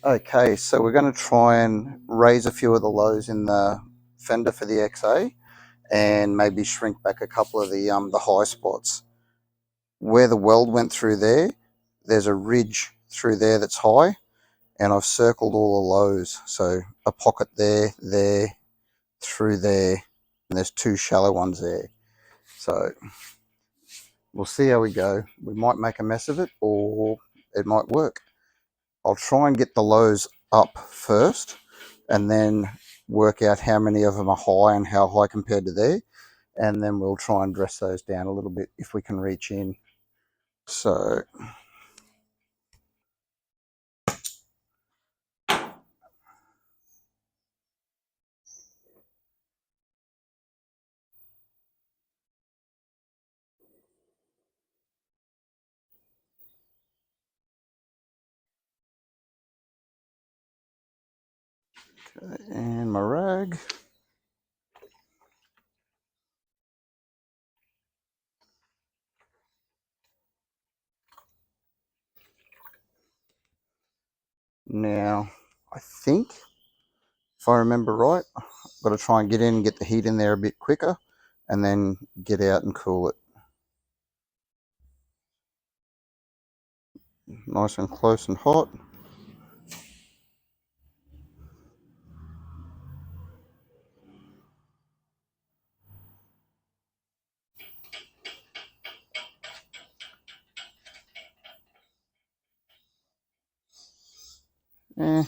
Okay, so we're going to try and raise a few of the lows in the Fender for the XA, and maybe shrink back a couple of the high spots. Where the weld went through there, there's a ridge through there that's high, and I've circled all the lows. So a pocket there, through there, and there's two shallow ones there. So we'll see how we go. We might make a mess of it, or it might work. I'll try and get the lows up first, and then work out how many of them are high and how high compared to there, and then we'll try and dress those down a little bit if we can reach in. So and my rag. Now, I think, if I remember right, I've got to try and get in and get the heat in there a bit quicker, and then get out and cool it. Nice and close and hot. Eh,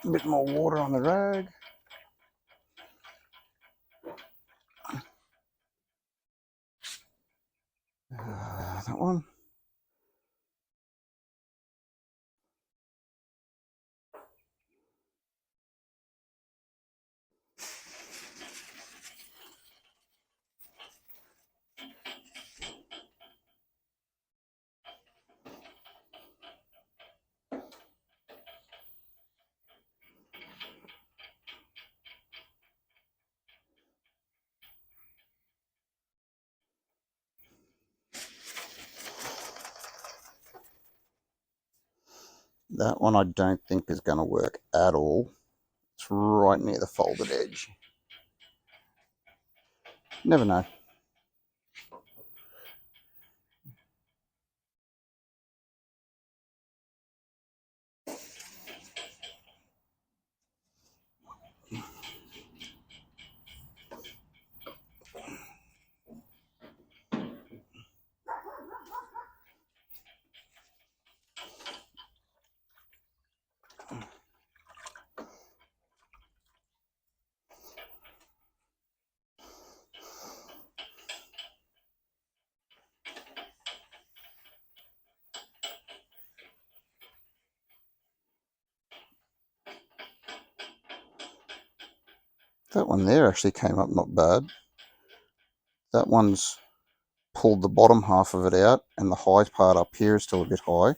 a bit more water on the rag. That one. That one I don't think is going to work at all. It's right near the folded edge. Never know. That one there actually came up not bad. That one's pulled the bottom half of it out, and the high part up here is still a bit high.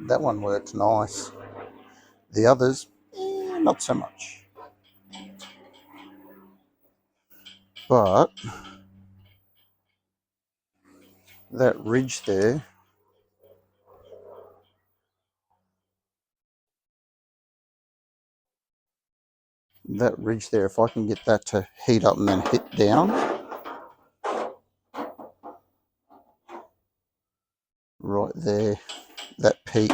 That one works nice. The others, not so much. But that ridge there, if I can get that to heat up and then hit down, right there, that peak.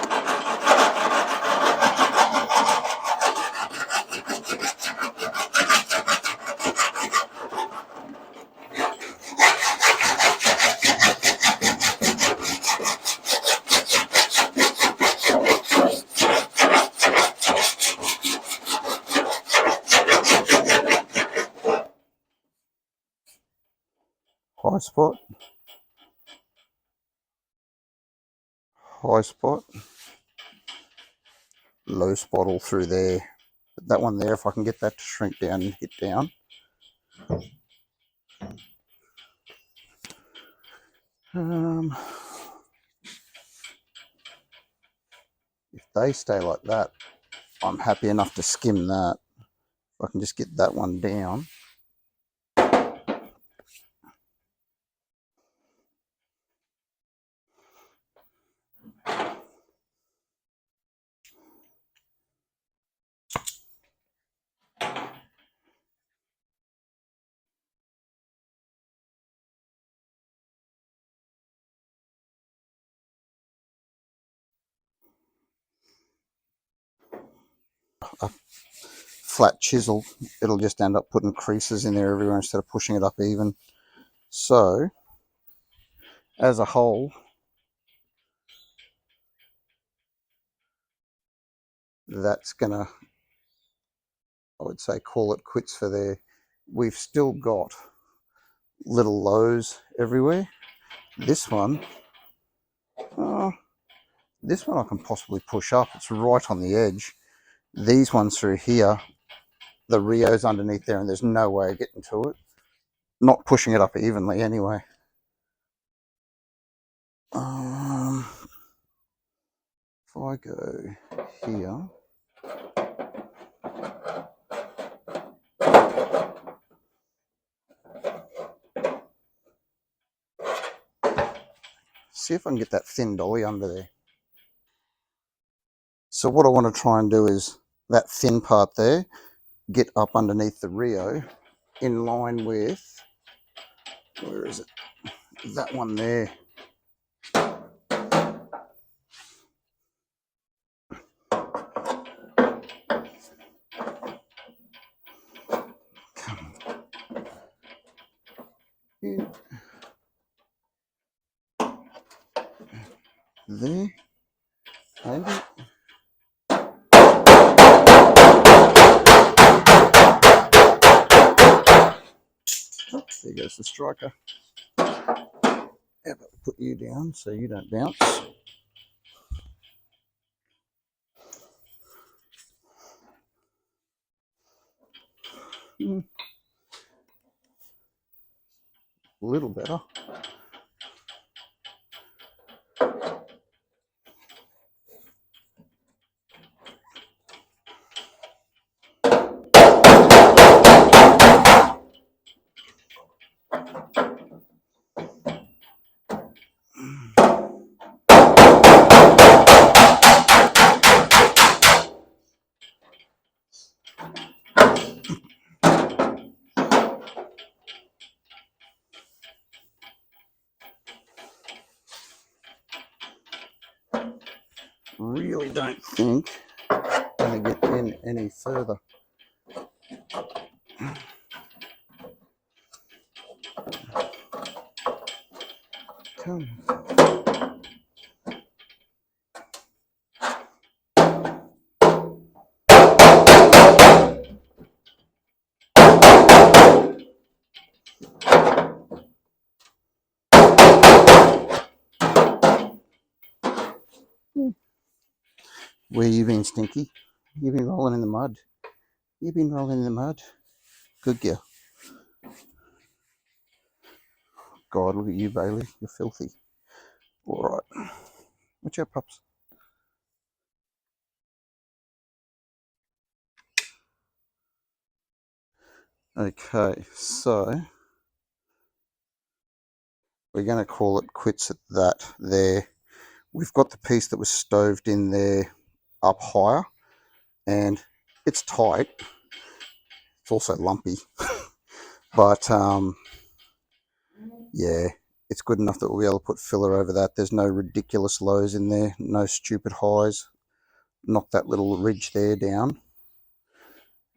High spot, high spot, low spot all through there. But that one there, if I can get that to shrink down and hit down. If they stay like that, I'm happy enough to skim that. If I can just get that one down. A flat chisel, it'll just end up putting creases in there everywhere instead of pushing it up even. So, as a whole, that's gonna, I would say, call it quits for there. We've still got little lows everywhere. This one, oh, this one I can possibly push up. It's right on the edge. These ones through here, the Rio's underneath there, and there's no way of getting to it. Not pushing it up evenly anyway. If I go here, see if I can get that thin dolly under there. So what I want to try and do is that thin part there, get up underneath the Rio in line with, where is it? That one there. In there, maybe. Oh, there goes the striker. How about put you down so you don't bounce? A little better. Really don't think I'm going to get in any further. Come. Where you been, Stinky? You've been rolling in the mud. You've been rolling in the mud. Good girl. God, look at you, Bailey. You're filthy. All right. Watch out, pups. Okay, so we're going to call it quits at that there. We've got the piece that was stoved in there up higher, and it's tight. It's also lumpy, but yeah, it's good enough that we'll be able to put filler over that. There's no ridiculous lows in there, no stupid highs. Knock that little ridge there down,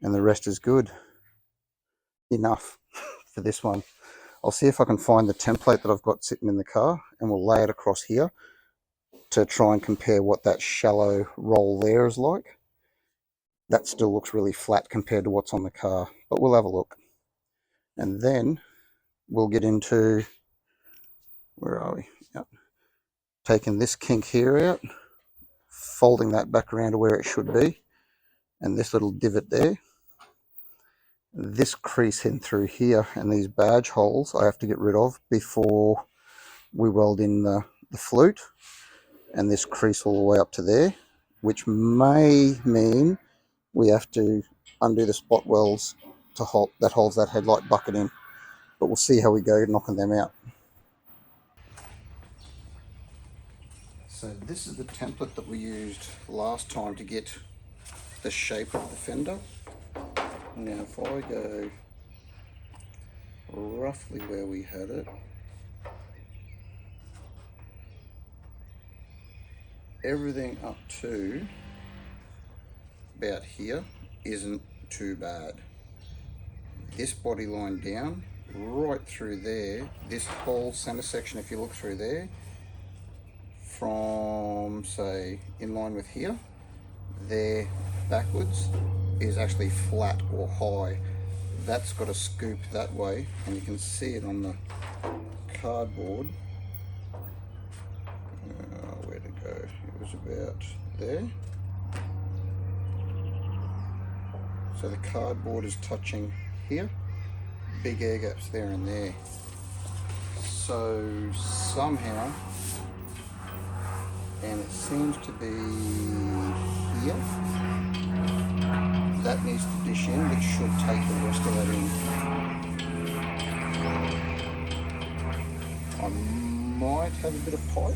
and the rest is good enough for this one. I'll see if I can find the template that I've got sitting in the car, and we'll lay it across here to try and compare what that shallow roll there is like. That still looks really flat compared to what's on the car, but we'll have a look. And then we'll get into, where are we? Yep. Taking this kink here out, folding that back around to where it should be, and this little divot there. This crease in through here and these badge holes I have to get rid of before we weld in the flute, and this crease all the way up to there, which may mean we have to undo the spot welds to hold that holds that headlight bucket in, but we'll see how we go knocking them out. So this is the template that we used last time to get the shape of the fender. Now if I go roughly where we had it, everything up to about here isn't too bad. This body line down right through there, this whole center section, if you look through there, from say in line with here, there backwards is actually flat or high. That's got a scoop that way, and you can see it on the cardboard. Where to go? It was about there. So the cardboard is touching here, big air gaps there and there. So somehow, and it seems to be here, that needs to dish in, which should take the rest of that in. I might have a bit of pipe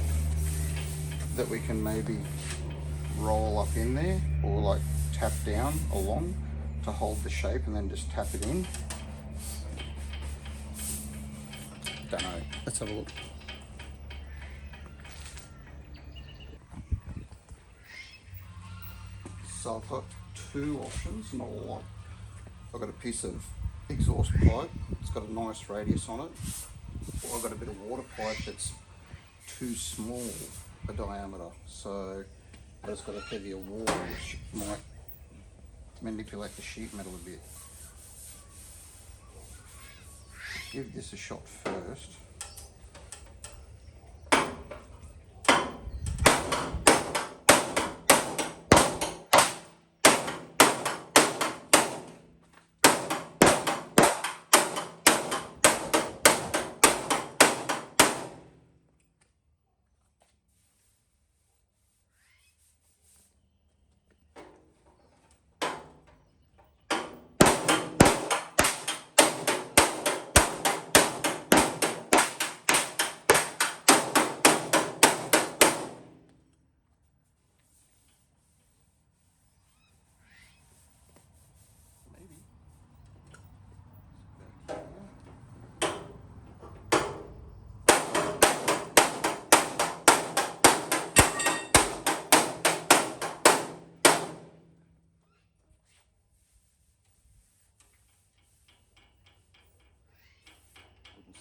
that we can maybe roll up in there, or like tap down along to hold the shape and then just tap it in. Don't know. Let's have a look. So I've got two options, not a lot. I've got a piece of exhaust pipe, it's got a nice radius on it, or I've got a bit of water pipe that's too small a diameter, so it's got a heavier wall which might manipulate the sheet metal a bit. Give this a shot first.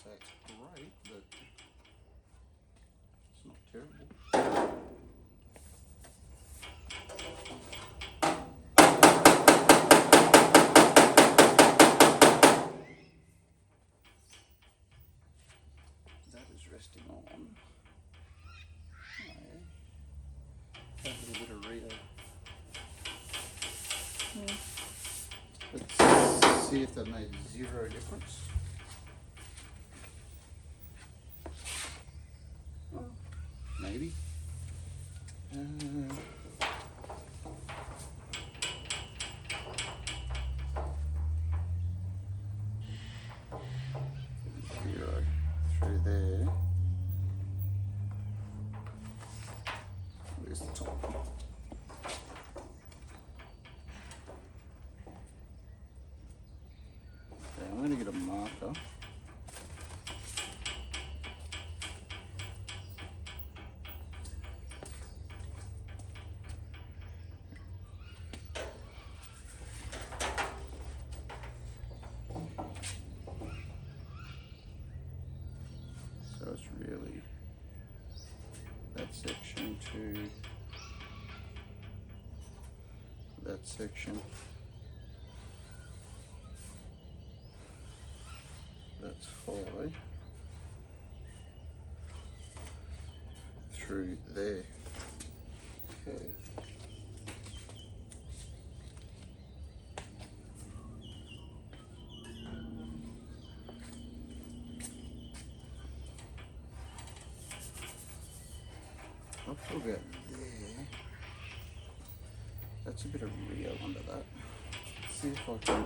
Say it's great, but it's not terrible. That is resting on. A little bit of Rito. Let's see if that made zero difference. Maybe. Zero through there. that section to that section. That's high through there. Okay. Up to about there. That's a bit of Rio under that. See if I can.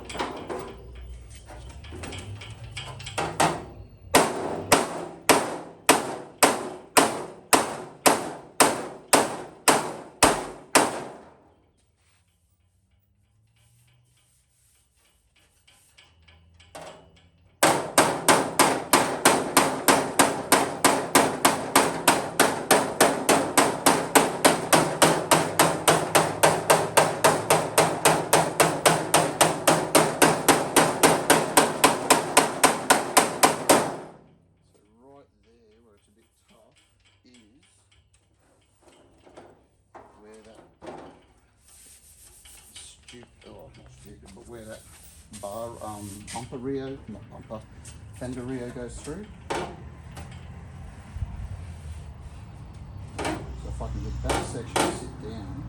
But where that bar bumper Rio, not bumper, Fender Rio goes through. So if I can get that section to sit down.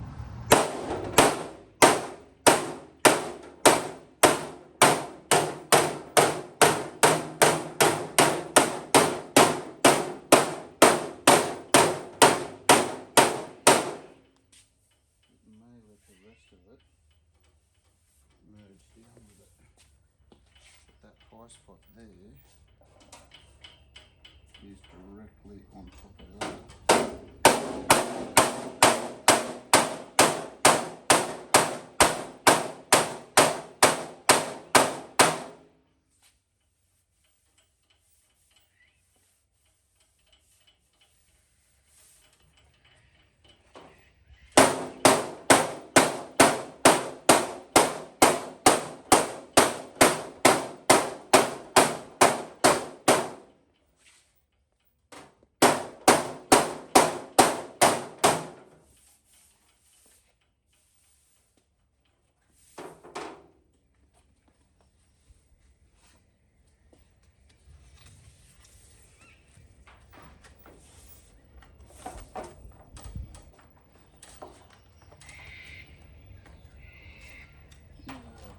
It may let the rest of it merge down with it. But that high spot there is directly on top of that.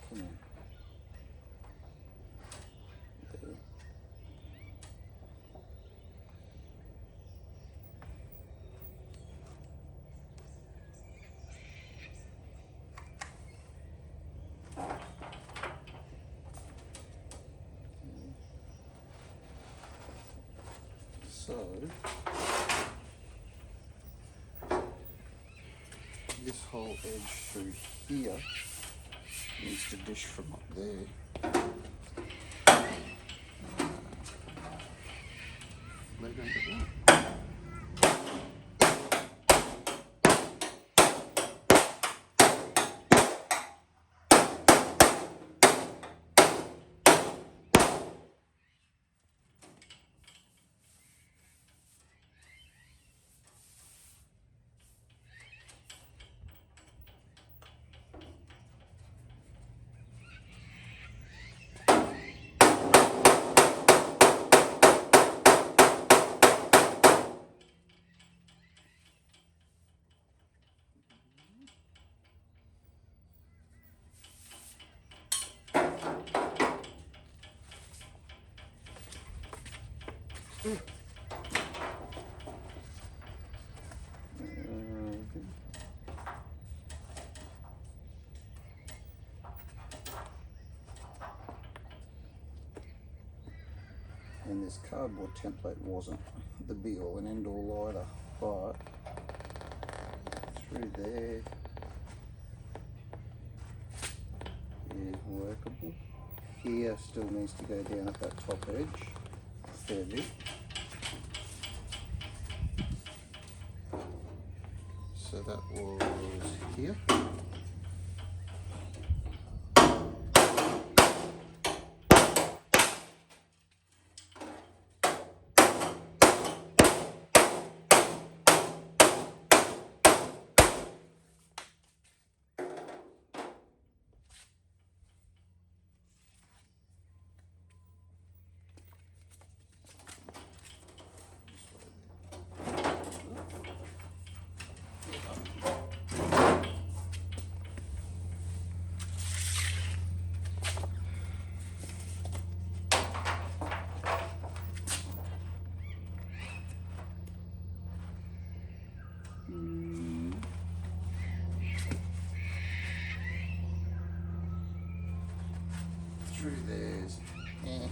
Come on. There. So this whole edge through here needs to dish from up there. Leg under that. And this cardboard template wasn't the be all and end all either, but through there is workable. Here still needs to go down at that top edge a fair bit. So that was here. through theirs. Yeah.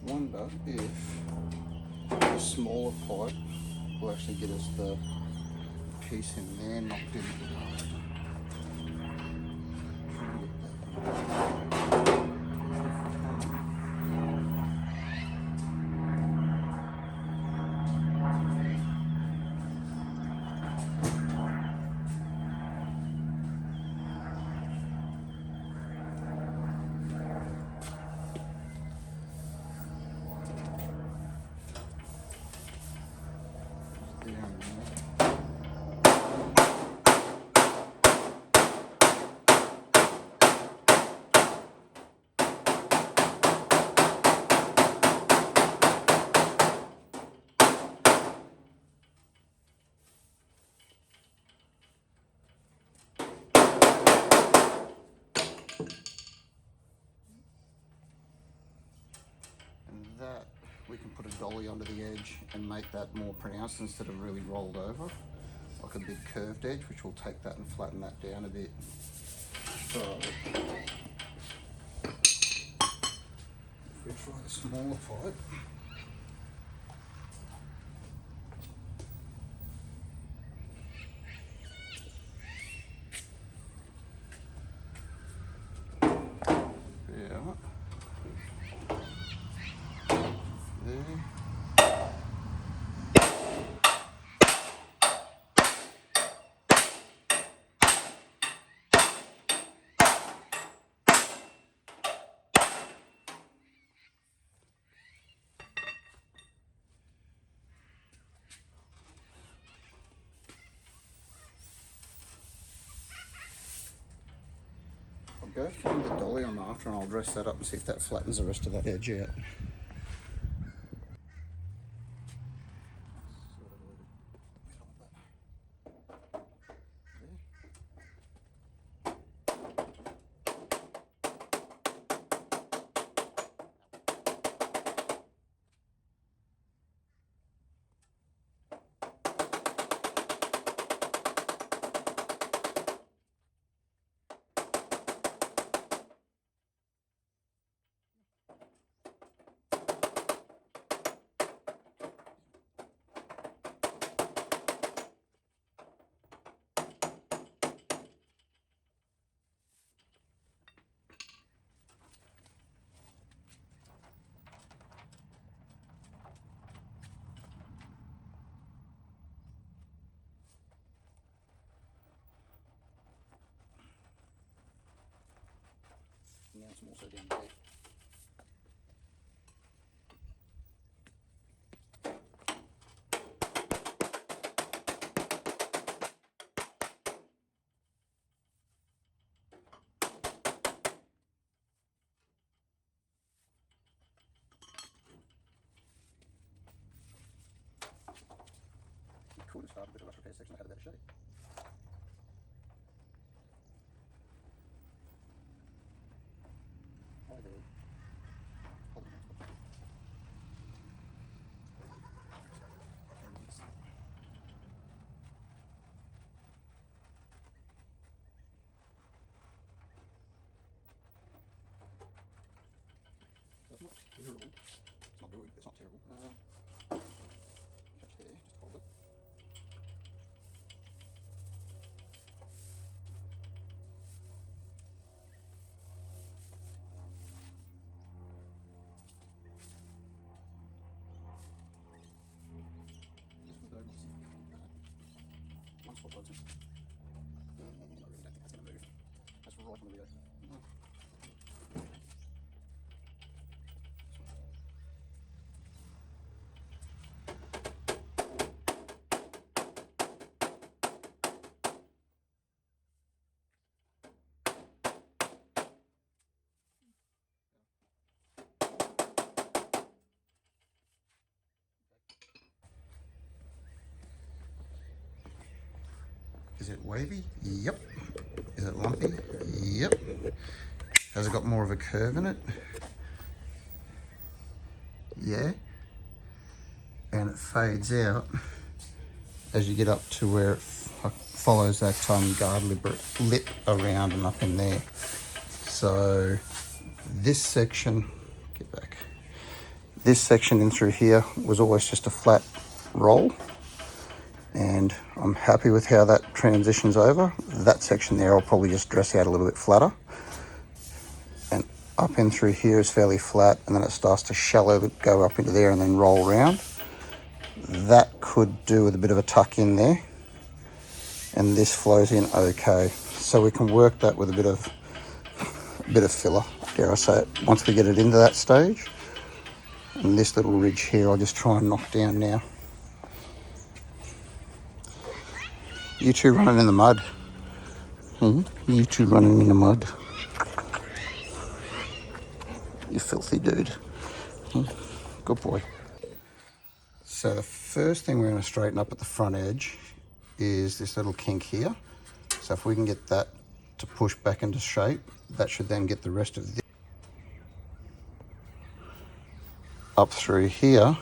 Wonder if a smaller pipe will actually get us the piece in there knocked in. And that, we can put a dolly under the edge and make that more pronounced instead of really rolled over, like a big curved edge, which will take that and flatten that down a bit. So, if we try the smaller pipe, yeah, there. I'll go find the dolly I'm after and I'll dress that up and see if that flattens the rest of that edge out. Now some also down there. Cool to start a bit of a repair section out of that shape. Hi there. Hold on. That's not terrible. It's not good, but it's not terrible. Touch there, just hold it. One spot bugs in. I really don't think that's going to move. That's right on the video. Is it wavy? Yep. Is it lumpy? Yep. Has it got more of a curve in it? Yeah. And it fades out as you get up to where it follows that guard lip around and up in there. So this section, get back, this section in through here was always just a flat roll, and I'm happy with how that transitions over. That section there I'll probably just dress out a little bit flatter, and up in through here is fairly flat, and then it starts to shallow, go up into there and then roll round. That could do with a bit of a tuck in there, and this flows in okay. So we can work that with a bit of filler, dare I say it, once we get it into that stage. And this little ridge here I'll just try and knock down now. You two running in the mud. You two running in the mud. You filthy dude. Good boy. So the first thing we're going to straighten up at the front edge is this little kink here. So if we can get that to push back into shape, that should then get the rest of this up through here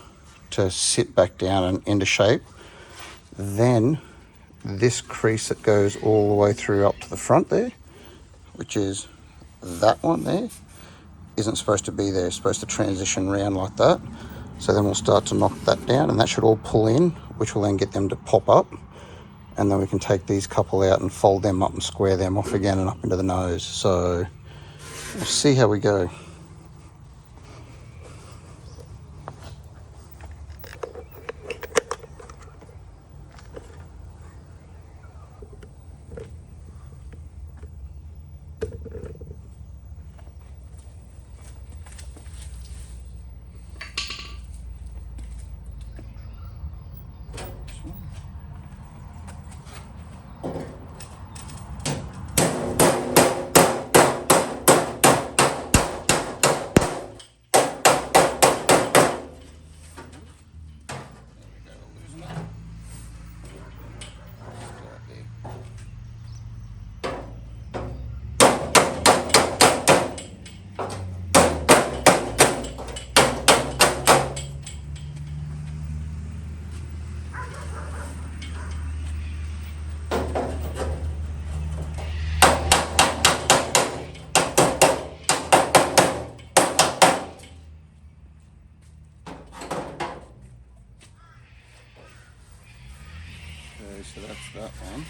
to sit back down and into shape. Then this crease that goes all the way through up to the front there, which is that one there, isn't supposed to be there. It's supposed to transition around like that. So then we'll start to knock that down, and that should all pull in, which will then get them to pop up. And then we can take these couple out and fold them up and square them off again and up into the nose. So we'll see how we go. Okay, so that's that one.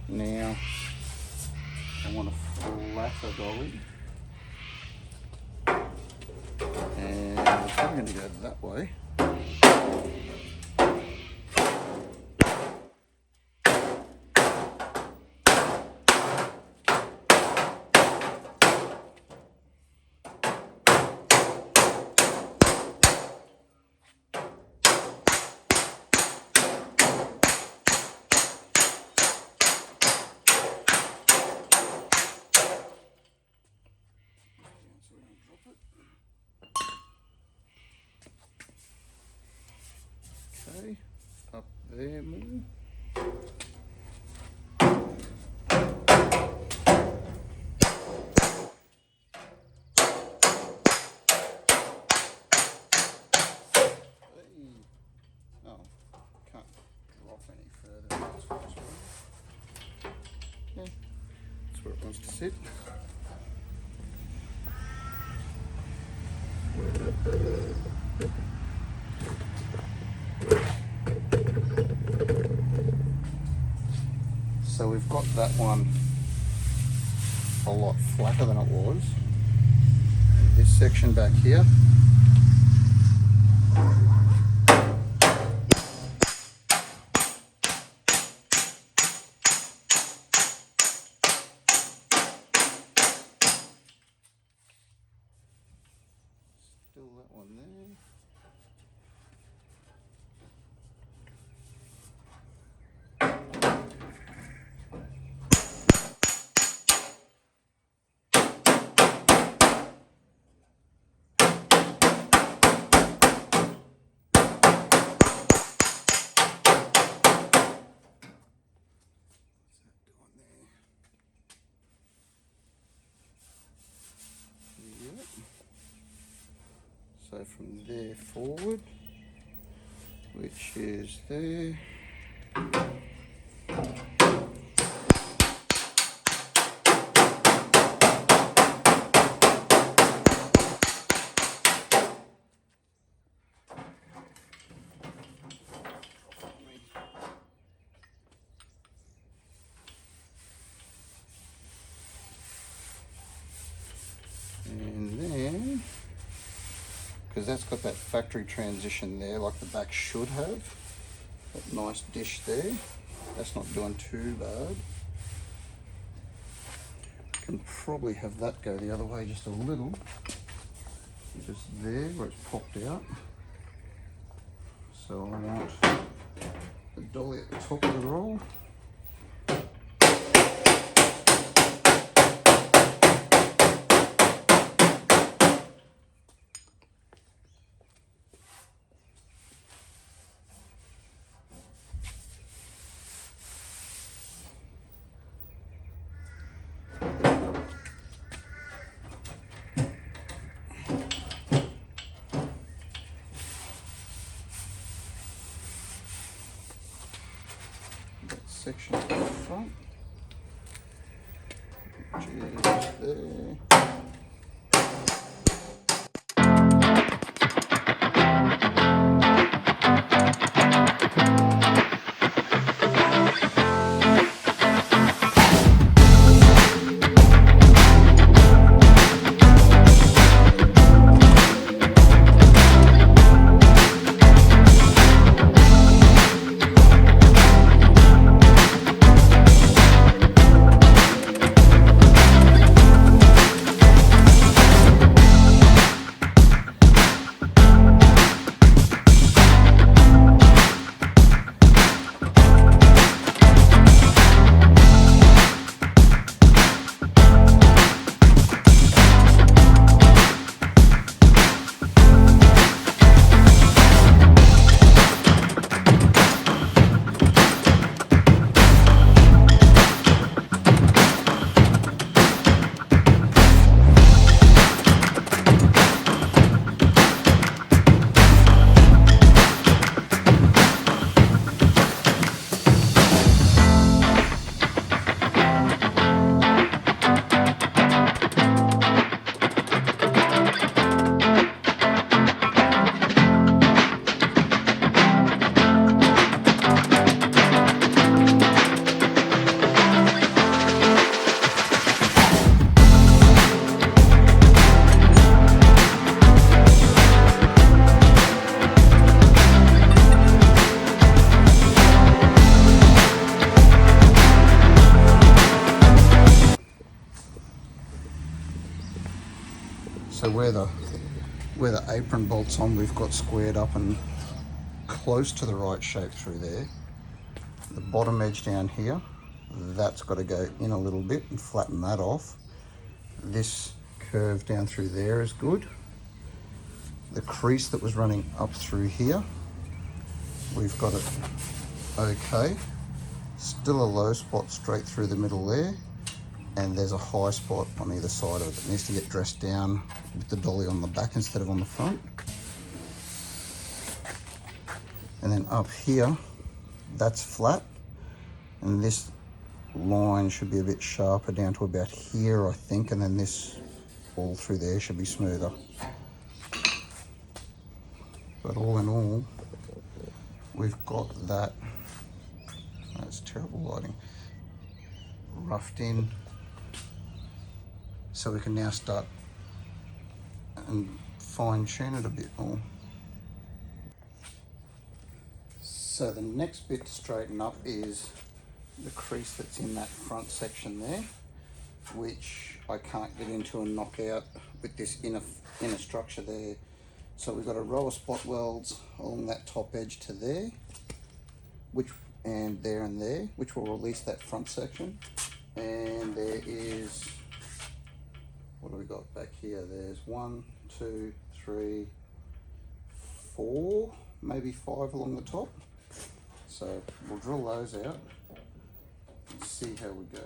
Now I want a flatter dolly, and I'm probably going to go that way. Okay, up there more. Oh, can't drop any further. Yeah, that's where it wants to sit. So we've got that one a lot flatter than it was. And this section back here, still that one there. Yep. So from there forward, which is there, because that's got that factory transition there like the back should have. That nice dish there. That's not doing too bad. Can probably have that go the other way just a little. Just there where it's popped out. So I want the dolly at the top of the roll. Section at the front, just there. So where the apron bolts on, we've got squared up and close to the right shape through there. The bottom edge down here, that's got to go in a little bit and flatten that off. This curve down through there is good. The crease that was running up through here, we've got it okay. Still a low spot straight through the middle there, and there's a high spot on either side of it. It needs to get dressed down with the dolly on the back instead of on the front. And then up here, that's flat, and this line should be a bit sharper down to about here, I think, and then this all through there should be smoother. But all in all, we've got that, that's terrible lighting, roughed in, so we can now start and fine tune it a bit more. So the next bit to straighten up is the crease that's in that front section there, which I can't get into and knock out with this inner structure there. So we've got a row of spot welds along that top edge to there, and there, which will release that front section. And there is, what do we got back here? There's 1, 2, 3, 4, maybe 5 along the top. So we'll drill those out and see how we go.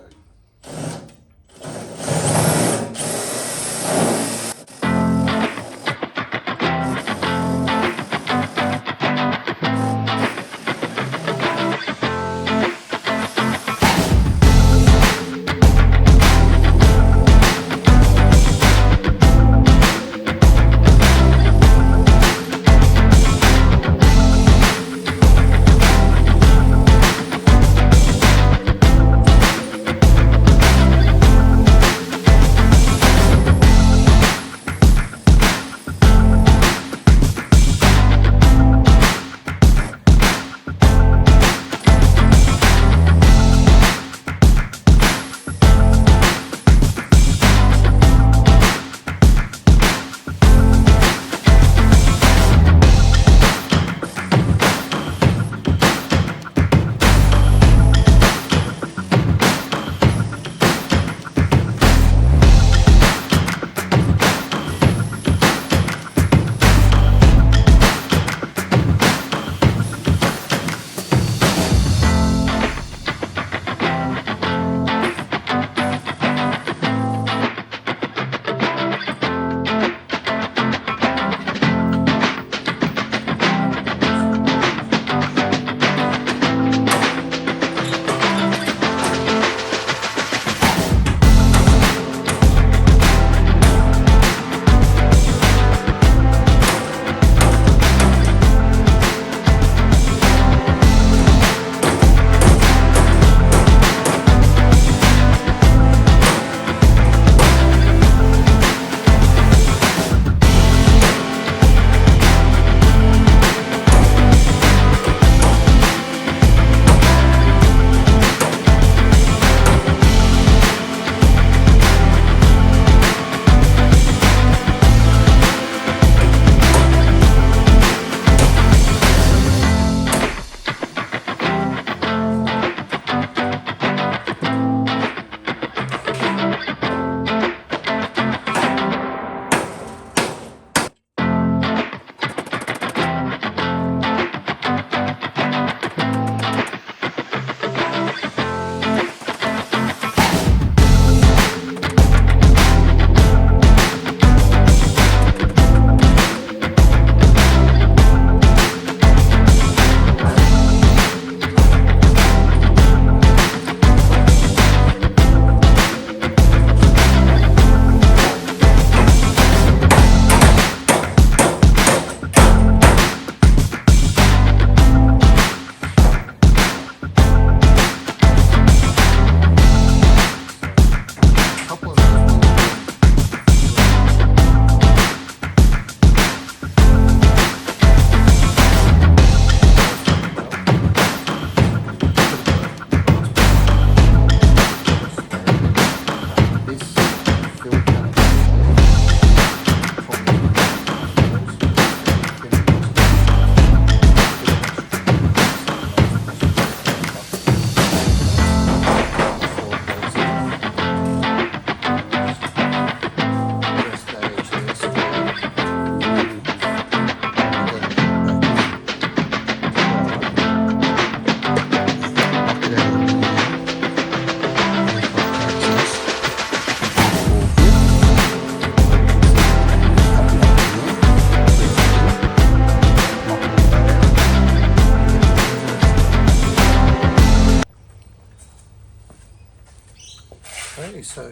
Okay, so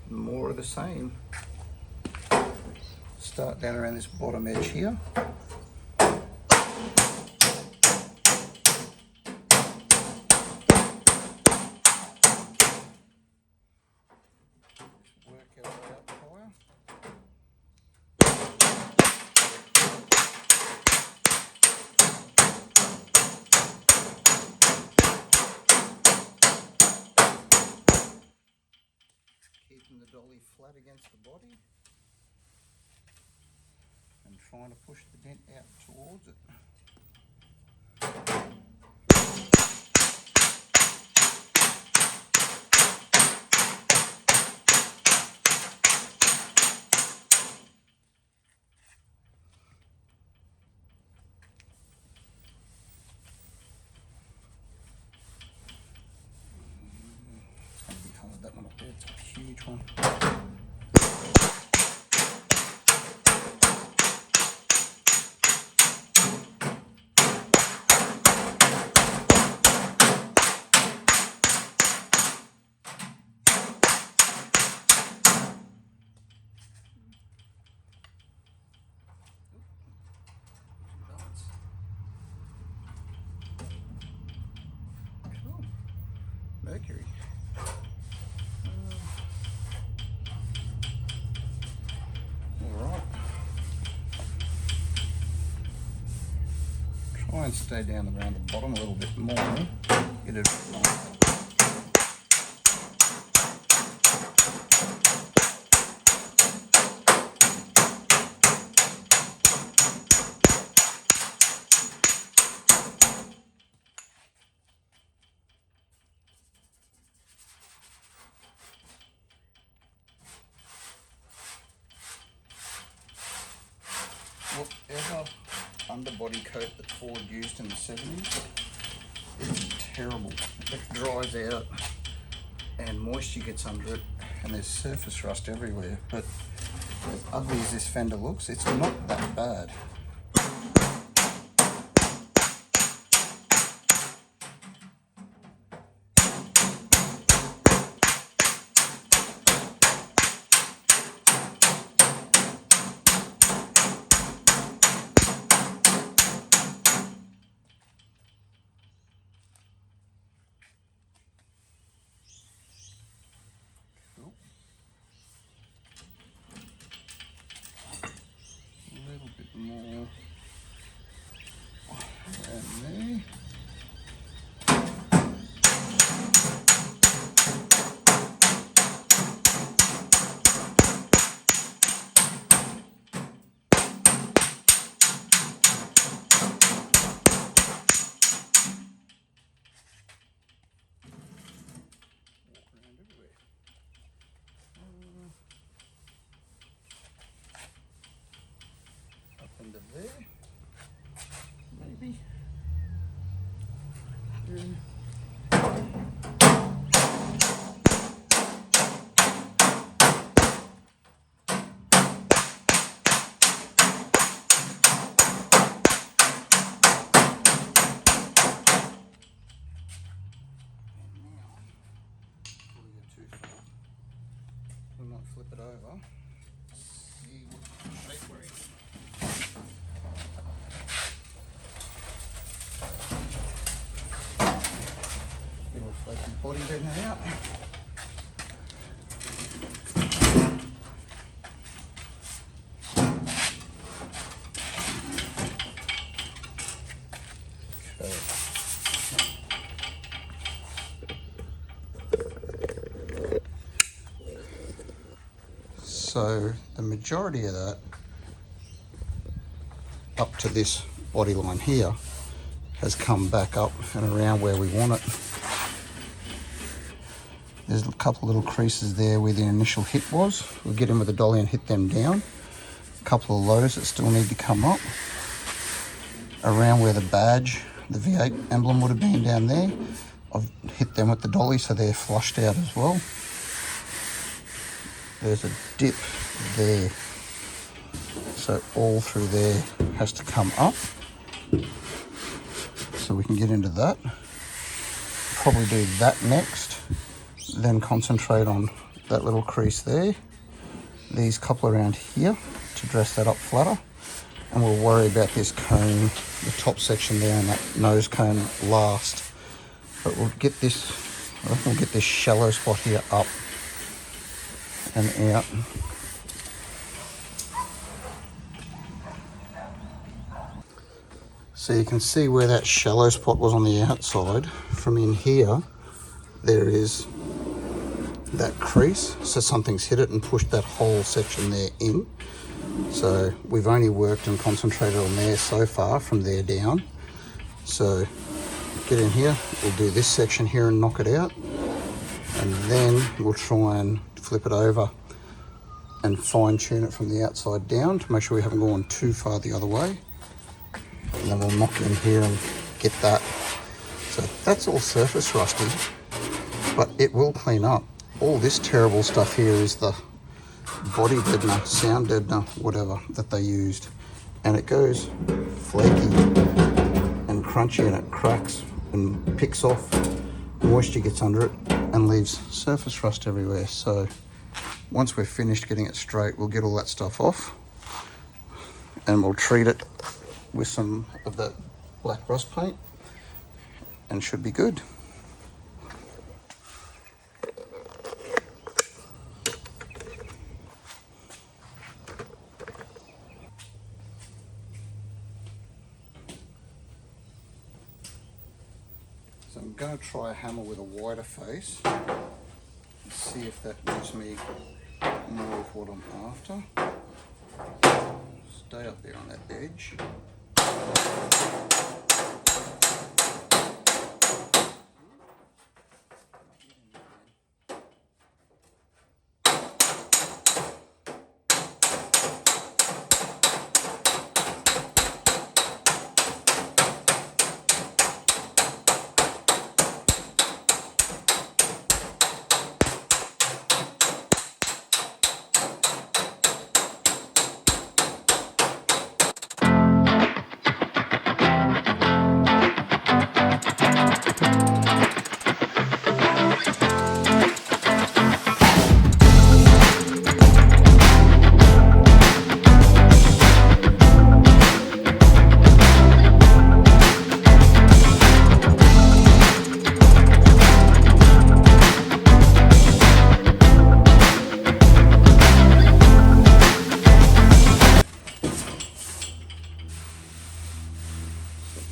more of the same. Start down around this bottom edge here. Work our way up higher. Keeping the dolly flat against the body and trying to push the dent out towards it. It's going to be hard, that one up there, it's a huge one. Cool. Mercury. Alright. Try and stay down around the bottom a little bit more. Get it nice. Whatever underbody coat that Ford used in the 70s, it's terrible. It dries out and moisture gets under it and there's surface rust everywhere. But as ugly as this fender looks, it's not that bad. More around there. Into there, maybe. We might flip it over. See what shape we're in. Body bending out. Okay. So the majority of that up to this body line here has come back up and around where we want it. There's a couple of little creases there where the initial hit was. We'll get in with the dolly and hit them down. A couple of lows that still need to come up. Around where the badge, the V8 emblem would have been down there. I've hit them with the dolly so they're flushed out as well. There's a dip there. So all through there has to come up. So we can get into that. Probably do that next. Then concentrate on that little crease there. These couple around here to dress that up flatter. And we'll worry about this cone, the top section there and that nose cone last. But we'll get this, I reckon we'll get this shallow spot here up and out. So you can see where that shallow spot was on the outside. From in here, there is that crease. So something's hit it and pushed that whole section there in. So we've only worked and concentrated on there so far, from there down. So get in here, we'll do this section here and knock it out. And then we'll try and flip it over and fine tune it from the outside down to make sure we haven't gone too far the other way. And then we'll knock in here and get that. So that's all surface rusted, but it will clean up. All this terrible stuff here is the body deadener, sound deadener, whatever that they used. And it goes flaky and crunchy and it cracks and picks off. Moisture gets under it and leaves surface rust everywhere. So once we're finished getting it straight, we'll get all that stuff off and we'll treat it with some of that black rust paint and should be good. So I'm going to try a hammer with a wider face and see if that gives me more of what I'm after. Stay up there on that edge.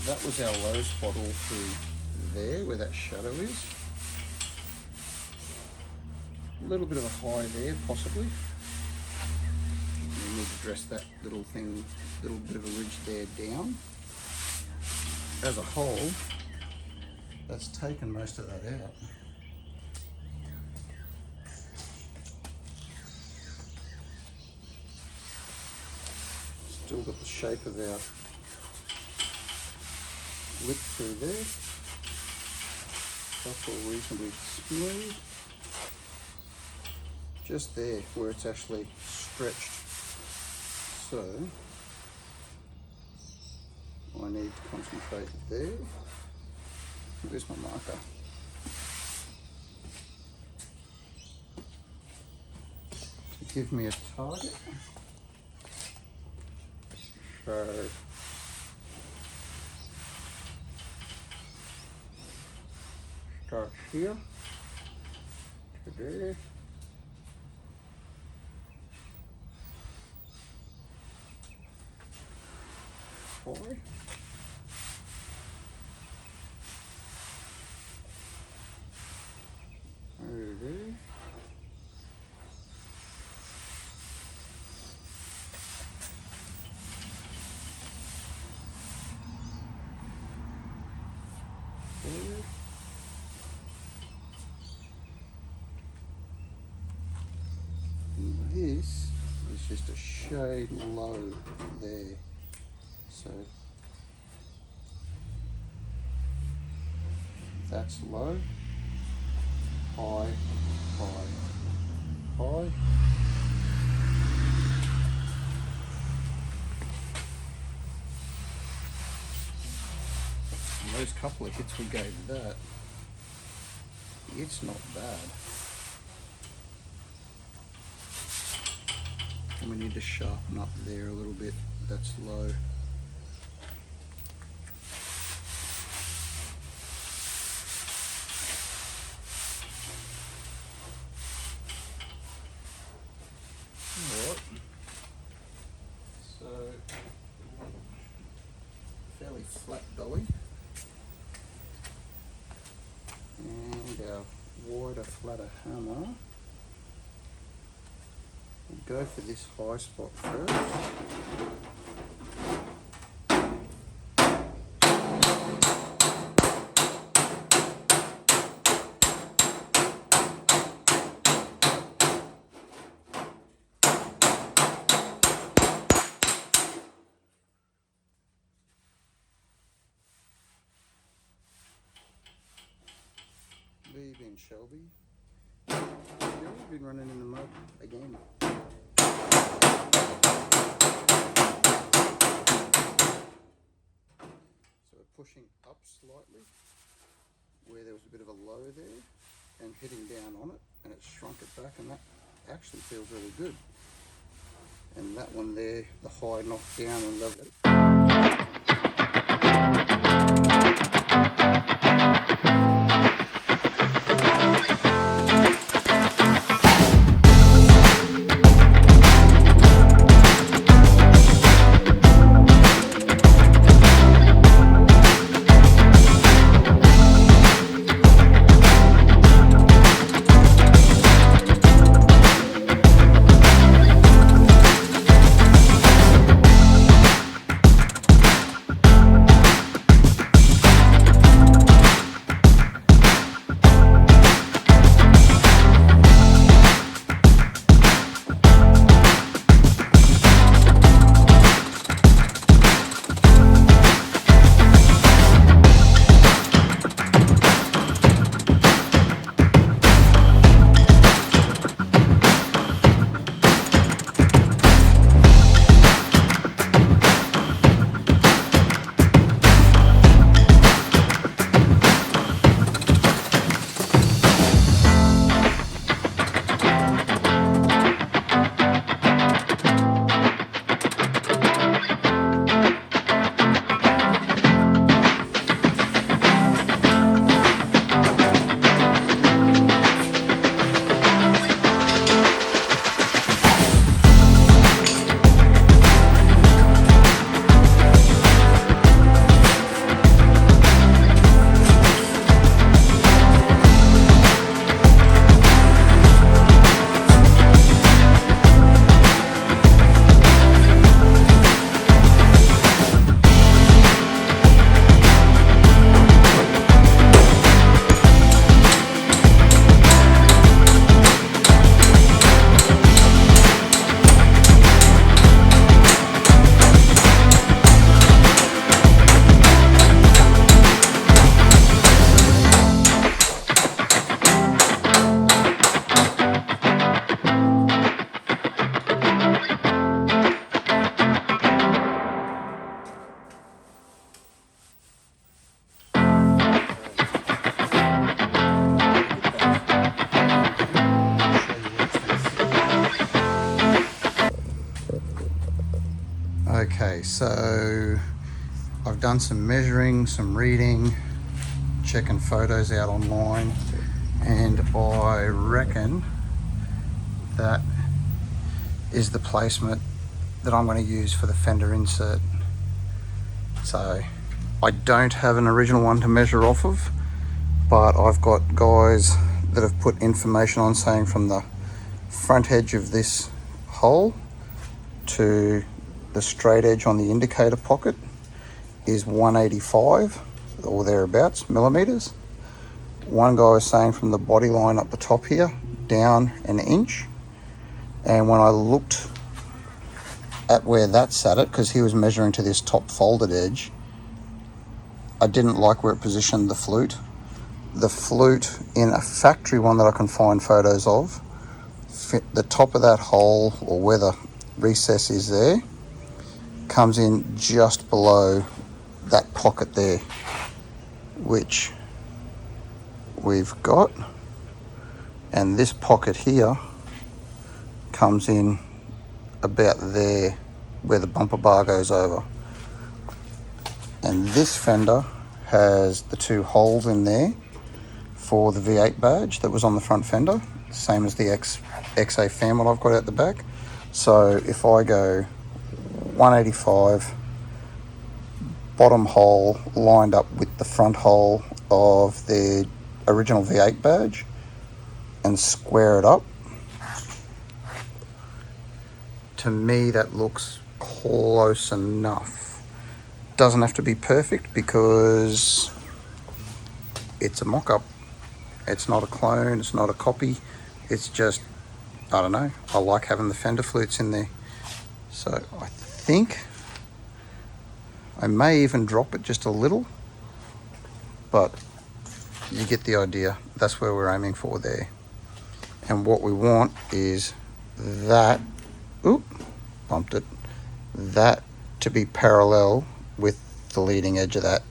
That was our low spot all through there where that shadow is. A little bit of a high there possibly. We need to dress that little thing, little bit of a ridge there down. As a whole, that's taken most of that out. Still got the shape of our lip through there. That's all reasonably smooth. Just there where it's actually stretched. So I need to concentrate there. Where's my marker? To give me a target. So start here to there. Forward. There. This is just a shade low there, so that's low, high, high, high. And those couple of hits we gave that, it's not bad. need to sharpen up there a little bit. That's low. Alright. So, fairly flat dolly. And our wider, flatter hammer. We'll go for this high spot first. We've been Shelby. We've been running in the mud again. So we're pushing up slightly where there was a bit of a low there and hitting down on it, and it's shrunk it back, and that actually feels really good. And that one there, the high knocked down and level. Okay, so I've done some measuring, some reading, checking photos out online, and I reckon that is the placement that I'm going to use for the Fender insert. So I don't have an original one to measure off of, but I've got guys that have put information on saying from the front edge of this hole to the straight edge on the indicator pocket is 185 or thereabouts millimeters. One guy was saying from the body line up the top here down an inch, and when I looked at where that sat it, because he was measuring to this top folded edge, I didn't like where it positioned the flute. The flute in a factory one that I can find photos of, the top of that hole, or where the recess is there, comes in just below that pocket there, which we've got, and this pocket here comes in about there where the bumper bar goes over. And this fender has the 2 holes in there for the V8 badge that was on the front fender, same as the XA fan one I've got out the back. So if I go 185, bottom hole lined up with the front hole of the original V8 badge and square it up, to me that looks close enough. Doesn't have to be perfect because it's a mock-up. It's not a clone, it's not a copy, it's just, I don't know, I like having the Fender flutes in there. So I think I may even drop it just a little, but you get the idea. That's where we're aiming for there. And what we want is that, oop, bumped it, that to be parallel with the leading edge of that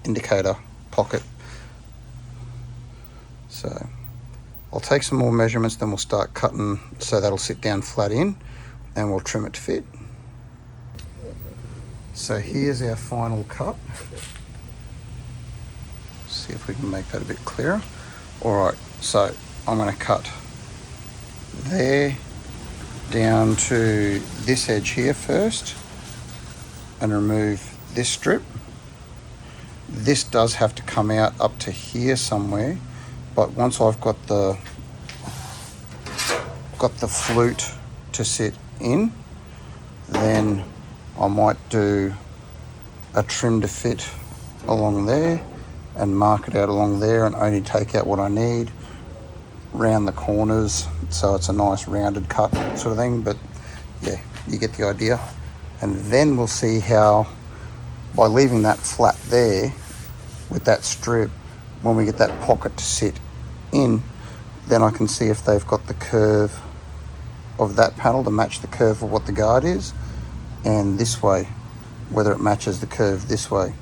indicator pocket. So I'll take some more measurements, then we'll start cutting so that'll sit down flat in, and we'll trim it to fit. So here's our final cut. See if we can make that a bit clearer. Alright, so I'm going to cut there down to this edge here first and remove this strip. This does have to come out up to here somewhere, but once I've got the flute to sit in, then I might do a trim to fit along there and mark it out along there and only take out what I need, round the corners so it's a nice rounded cut sort of thing. But yeah, you get the idea. And then we'll see how, by leaving that flat there with that strip, when we get that pocket to sit in, then I can see if they've got the curve of that panel to match the curve of what the guard is, and this way, whether it matches the curve this way.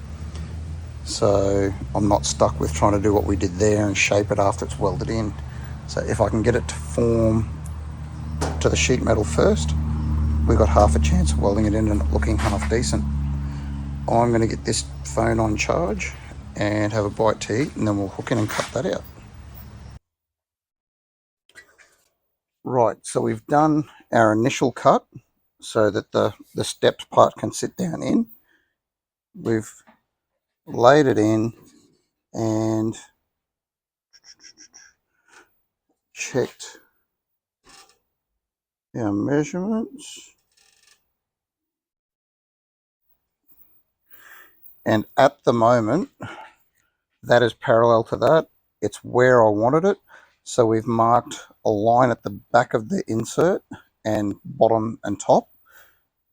So I'm not stuck with trying to do what we did there and shape it after it's welded in. So if I can get it to form to the sheet metal first, we've got half a chance of welding it in and it looking half decent. I'm going to get this phone on charge and have a bite to eat, and then we'll hook in and cut that out. Right, so we've done our initial cut so that the stepped part can sit down in. We've laid it in and checked our measurements. And at the moment, that is parallel to that. It's where I wanted it. So we've marked a line at the back of the insert and bottom and top.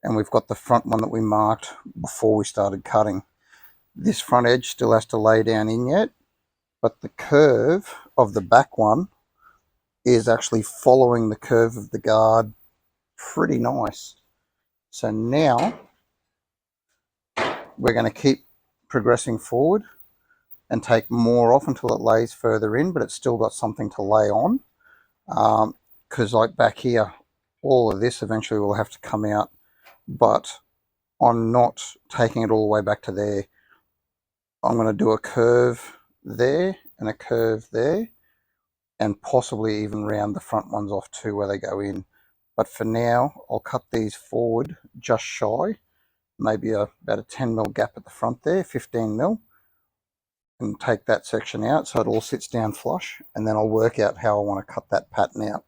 And we've got the front one that we marked before we started cutting. This front edge still has to lay down in yet, but the curve of the back one is actually following the curve of the guard pretty nice. So now we're going to keep progressing forward and take more off until it lays further in, but it's still got something to lay on. Because like back here, all of this eventually will have to come out, but I'm not taking it all the way back to there. I'm going to do a curve there and a curve there, and possibly even round the front ones off too where they go in. But for now, I'll cut these forward just shy, maybe about a 10mm gap at the front there, 15mm, and take that section out so it all sits down flush, and then I'll work out how I want to cut that pattern out.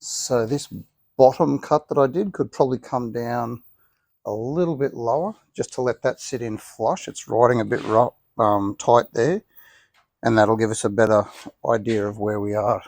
So this bottom cut that I did could probably come down a little bit lower just to let that sit in flush. It's riding a bit tight there, and that'll give us a better idea of where we are.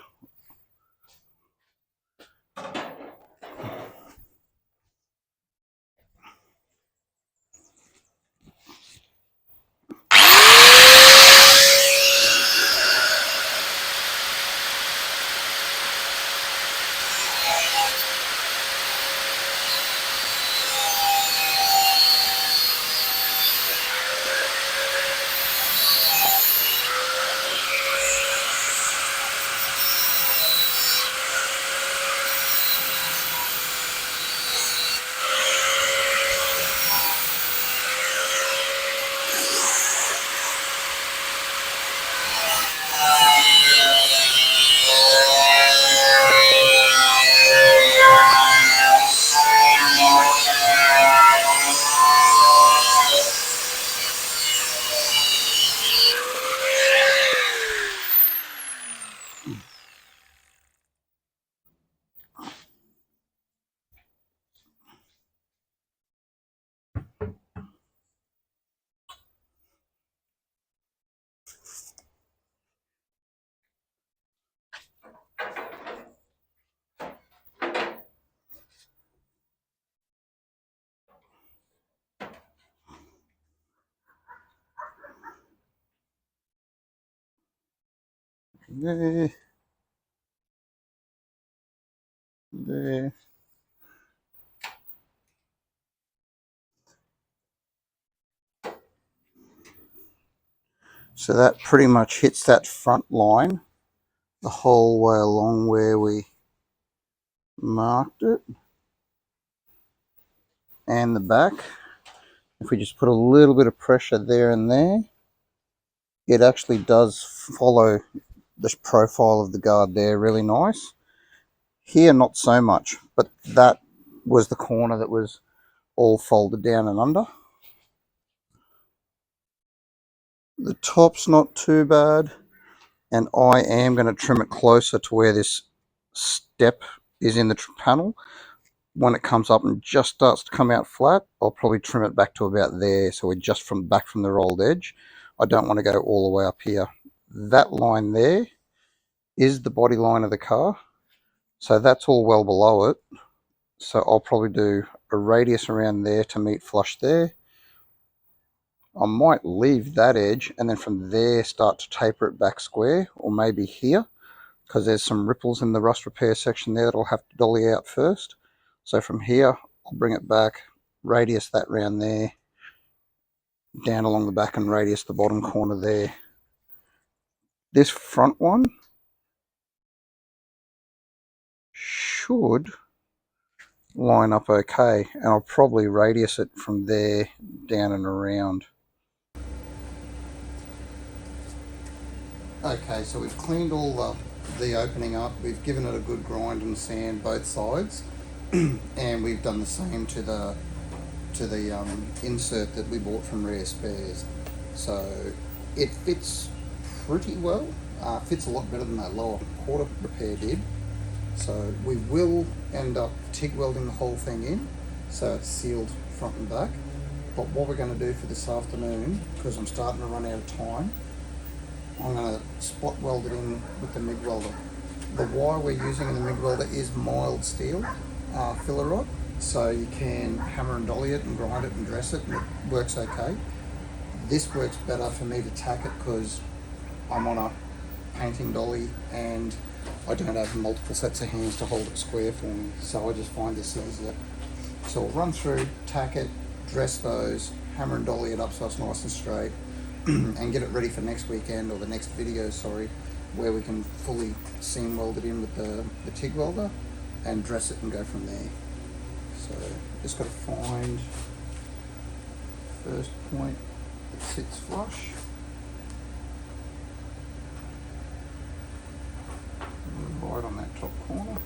There, there. So that pretty much hits that front line the whole way along where we marked it, and the back. If we just put a little bit of pressure there and there, it actually does follow the profile of the guard there really nice. Here not so much, but that was the corner that was all folded down and under. The top's not too bad, and I am going to trim it closer to where this step is in the panel. When it comes up and just starts to come out flat, I'll probably trim it back to about there, so we're just back from the rolled edge. I don't want to go all the way up here. That line there is the body line of the car, so that's all well below it. So I'll probably do a radius around there to meet flush there. I might leave that edge and then from there start to taper it back square, or maybe here, because there's some ripples in the rust repair section there that'll have to dolly out first. So from here, I'll bring it back, radius that round there, down along the back and radius the bottom corner there. This front one should line up okay, and I'll probably radius it from there down and around. Okay, so we've cleaned all the opening up, we've given it a good grind and sand both sides, and we've done the same to the insert that we bought from Rare Spares. So it fits pretty well, fits a lot better than that lower quarter repair did. So we will end up TIG welding the whole thing in, so it's sealed front and back. But what we're going to do for this afternoon, because I'm starting to run out of time, I'm going to spot weld it in with the MIG welder. The wire we're using in the MIG welder is mild steel filler rod, so you can hammer and dolly it and grind it and dress it and it works okay. This works better for me to tack it because I'm on a painting dolly and I don't have multiple sets of hands to hold it square for me, so I just find this easier. So I'll run through, tack it, dress those, hammer and dolly it up so it's nice and straight, and get it ready for next weekend, or the next video, sorry, where we can fully seam weld it in with the TIG welder and dress it and go from there. So just got to find first point that sits flush. Right on that top corner.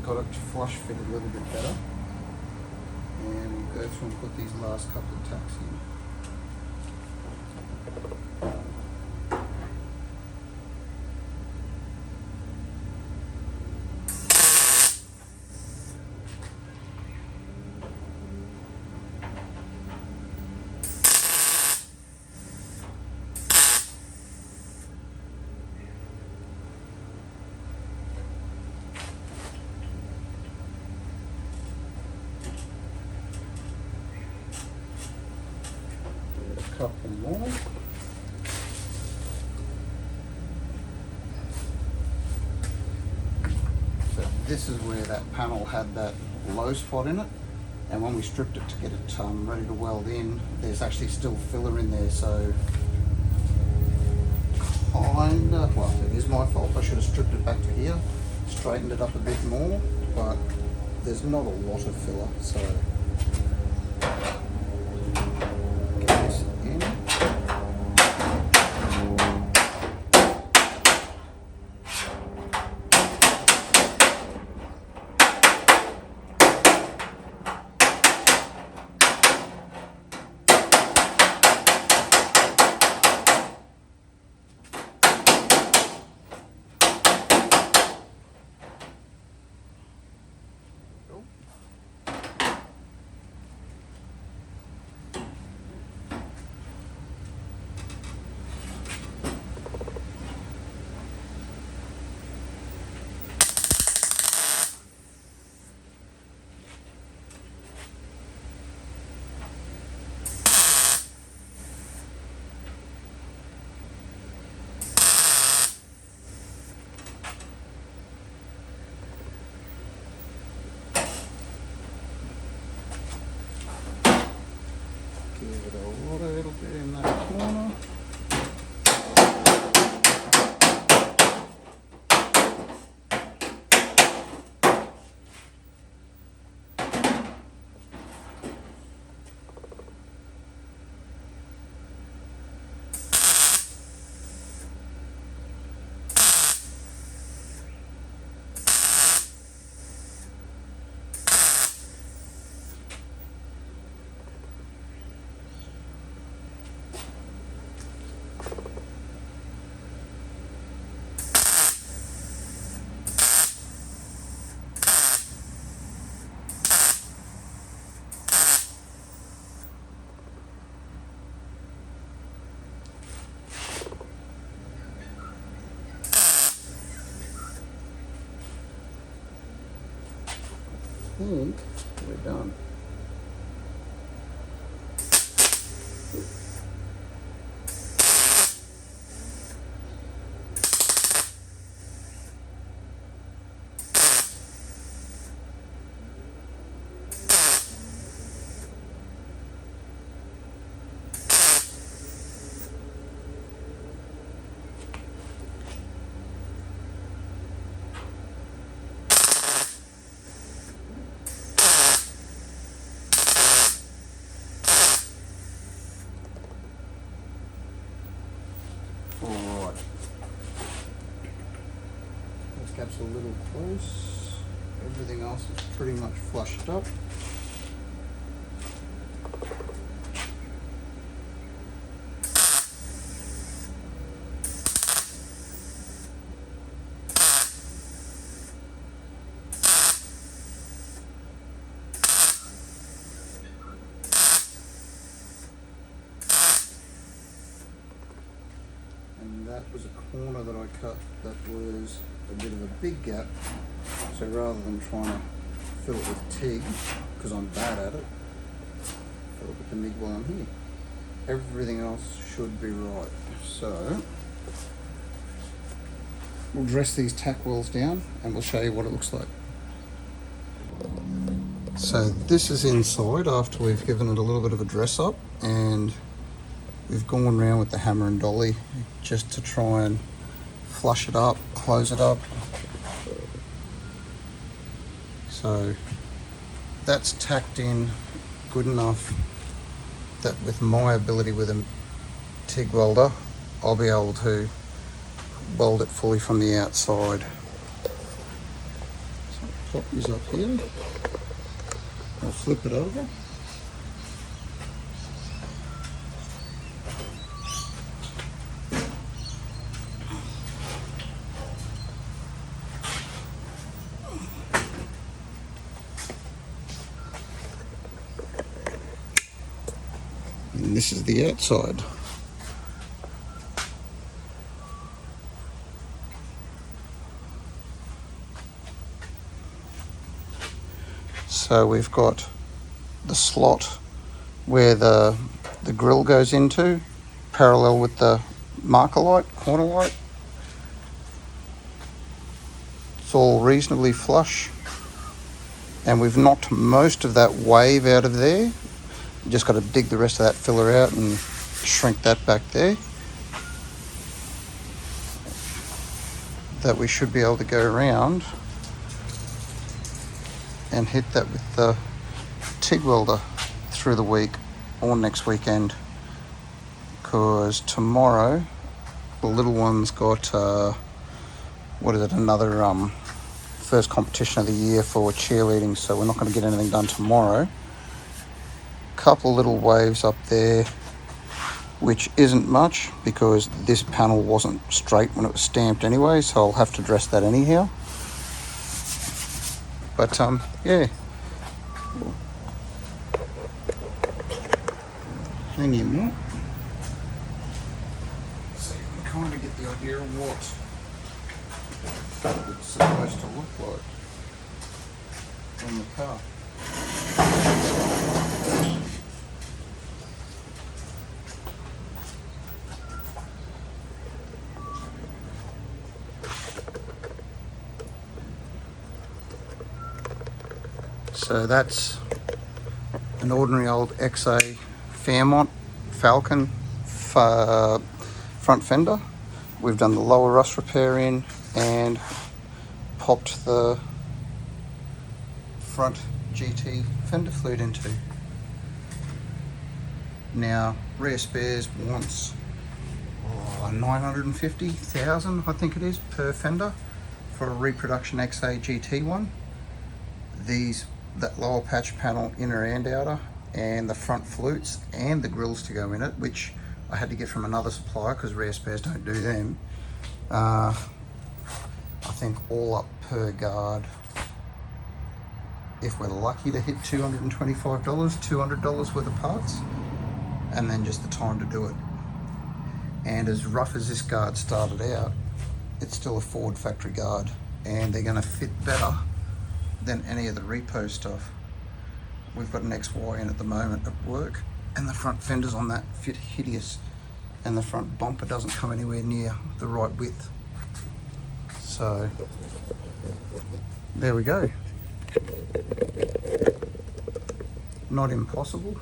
got it flush fit a little bit better. And we'll go through and put these last couple of tacks in. Couple more. So this is where that panel had that low spot in it, and when we stripped it to get it ready to weld in, there's actually still filler in there, so kinda, well, it is my fault. I should have stripped it back to here, straightened it up a bit more, but there's not a lot of filler, so give it a little bit in that corner. I think we're done. Alright, this cap's a little close, everything else is pretty much flushed up. That was a corner that I cut that was a bit of a big gap, so rather than trying to fill it with TIG, because I'm bad at it, fill it with the MIG while I'm here. Everything else should be right. So we'll dress these tack wells down and we'll show you what it looks like. So this is inside after we've given it a little bit of a dress up, and we've gone around with the hammer and dolly just to try and flush it up, close it up. So that's tacked in good enough that with my ability with a TIG welder, I'll be able to weld it fully from the outside. So pop these up here. I'll flip it over. And this is the outside. So we've got the slot where the grill goes into, parallel with the marker light, corner light. It's all reasonably flush, and we've knocked most of that wave out of there. You just got to dig the rest of that filler out and shrink that back there. That we should be able to go around and hit that with the TIG welder through the week or next weekend, because tomorrow the little one's got another first competition of the year for cheerleading, so we're not going to get anything done tomorrow. Couple little waves up there, which isn't much because this panel wasn't straight when it was stamped anyway, so I'll have to dress that anyhow. But yeah, hang in there. So you can kind of get the idea of what it's supposed to look like on the car. So that's an ordinary old XA Fairmont Falcon front fender. We've done the lower rust repair in and popped the front GT fender flute into. Now Rare Spares wants 950,000 I think it is per fender for a reproduction XA GT one. That lower patch panel, inner and outer, and the front flutes and the grills to go in it, which I had to get from another supplier because Rare Spares don't do them. I think all up per guard, if we're lucky to hit $225, $200 worth of parts, and then just the time to do it. And as rough as this guard started out, it's still a Ford factory guard, and they're going to fit better than any of the repo stuff. We've got an XY in at the moment at work, and the front fenders on that fit hideous, and the front bumper doesn't come anywhere near the right width. So there we go. Not impossible,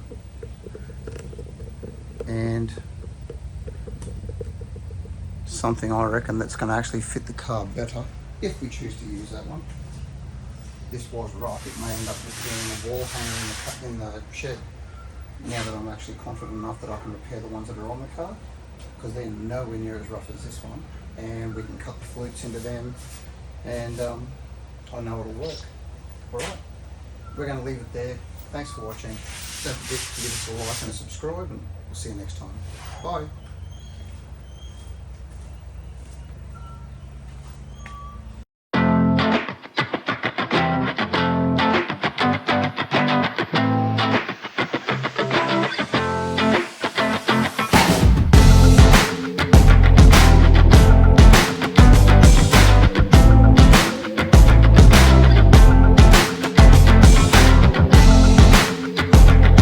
and something I reckon that's going to actually fit the car better if we choose to use that one. This was rough, it may end up just being a wall hanger in the shed, now that I'm actually confident enough that I can repair the ones that are on the car, because they're nowhere near as rough as this one, and we can cut the flutes into them, and I know it'll work. Alright, we're going to leave it there. Thanks for watching. Don't forget to give us a like and a subscribe, and we'll see you next time. Bye.